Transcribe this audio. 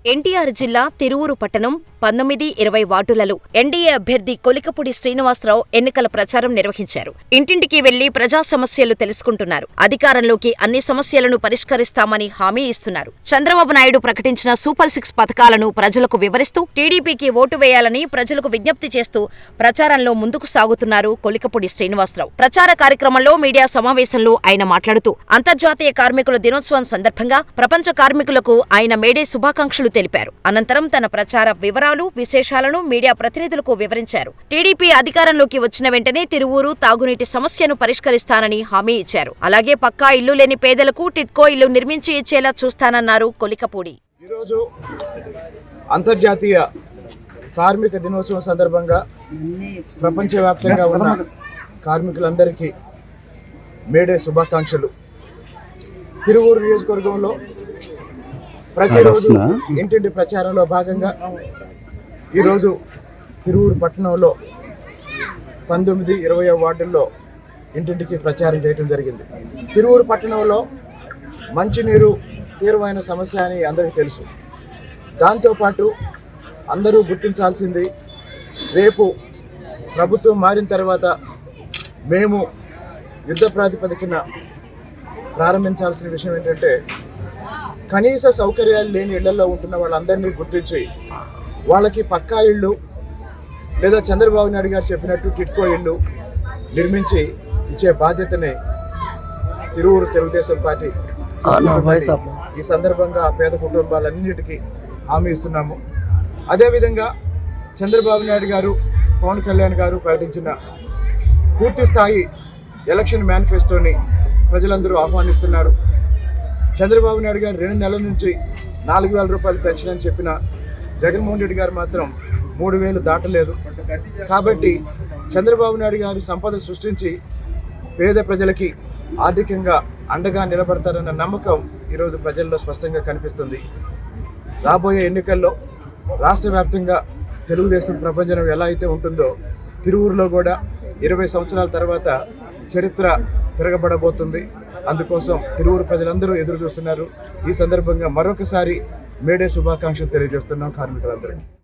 ఎన్టీఆర్ జిల్లా తిరువూరు పట్టణం 19-20 వార్డులలో ఎన్డీఏ అభ్యర్థి కొలికపూడి శ్రీనివాసరావు ఎన్నికల ప్రచారం నిర్వహించారు. ఇంటింటికి వెళ్లి ప్రజా సమస్యలు తెలుసుకుంటున్నారు. అధికారంలోకి అన్ని సమస్యలను పరిష్కరిస్తామని హామీ ఇస్తున్నారు. చంద్రబాబు నాయుడు ప్రకటించిన సూపర్ 6 పథకాలను ప్రజలకు వివరిస్తూ టీడీపీకి ఓటు వేయాలని ప్రజలకు విజ్ఞప్తి చేస్తూ ప్రచారంలో ముందుకు సాగుతున్నారు కొలికపూడి శ్రీనివాసరావు. ప్రచార కార్యక్రమంలో మీడియా సమావేశంలో ఆయన మాట్లాడుతూ అంతర్జాతీయ కార్మికుల దినోత్సవం సందర్భంగా ప్రపంచ కార్మికులకు ఆయన మేడే శుభాకాంక్షలు తెలిపారు. అనంతరం తన ప్రచార వివరాలు, విశేషాలను మీడియా ప్రతినిధులకు వివరించారు. టీడీపీ అధికారంలోకి వచ్చిన వెంటనే తిరువూరు తాగునీటి సమస్యను పరిష్కరిస్తానని హామీ ఇచ్చారు. అలాగే పక్కా ఇల్లు లేని పేదలకు టిట్కో ఇల్లు నిర్మించి ఇచ్చేలా చూస్తానన్నారు కొలికపూడి. ఈరోజు అంతర్జాతీయ కార్మిక దినోత్సవం సందర్భంగా ప్రపంచవ్యాప్తంగా ఉన్న కార్మికులందరికీ మేడే శుభాకాంక్షలు. తిరువూరు నియోజకవర్గంలో ప్రతిరోజు ఇంటింటి ప్రచారంలో భాగంగా ఈరోజు తిరువూరు పట్టణంలో 19-20 వార్డుల్లో ఇంటింటికి ప్రచారం చేయడం జరిగింది. తిరువూరు పట్టణంలో మంచినీరు తీవ్రమైన సమస్య అని అందరికీ తెలుసు. దాంతోపాటు అందరూ గుర్తించాల్సింది, రేపు ప్రభుత్వం మారిన తర్వాత మేము యుద్ధ ప్రాతిపదికన ప్రారంభించాల్సిన విషయం ఏంటంటే, కనీస సౌకర్యాలు లేని ఇళ్లలో ఉంటున్న వాళ్ళందరినీ గుర్తించి వాళ్ళకి పక్కా ఇళ్ళు లేదా చంద్రబాబు నాయుడు గారు చెప్పినట్టు టిట్కో ఇళ్ళు నిర్మించి ఇచ్చే బాధ్యతని తిరువూరు తెలుగుదేశం పార్టీ ఈ సందర్భంగా పేద కుటుంబాలన్నిటికీ హామీ ఇస్తున్నాము. అదేవిధంగా చంద్రబాబు నాయుడు గారు, పవన్ కళ్యాణ్ గారు ప్రకటించిన పూర్తి స్థాయి ఎలక్షన్ మేనిఫెస్టోని ప్రజలందరూ ఆహ్వానిస్తున్నారు. చంద్రబాబు నాయుడు గారు 2 నెలల నుంచి 4,000 రూపాయలు పెన్షన్ అని చెప్పిన జగన్మోహన్ రెడ్డి గారు మాత్రం 3,000 దాటలేదు. కాబట్టి చంద్రబాబు నాయుడు గారు సంపద సృష్టించి పేద ప్రజలకి ఆర్థికంగా అండగా నిలబడతారన్న నమ్మకం ఈరోజు ప్రజల్లో స్పష్టంగా కనిపిస్తుంది. రాబోయే ఎన్నికల్లో రాష్ట్ర వ్యాప్తంగా తెలుగుదేశం ప్రభంజనం ఎలా అయితే ఉంటుందో, తిరువూరులో కూడా 20 సంవత్సరాల తర్వాత చరిత్ర తిరగబడబోతుంది. అందుకోసం తిరువూరు ప్రజలందరూ ఎదురు చూస్తున్నారు. ఈ సందర్భంగా మరొకసారి మేడే శుభాకాంక్షలు తెలియజేస్తున్నాం కార్మికులందరికీ.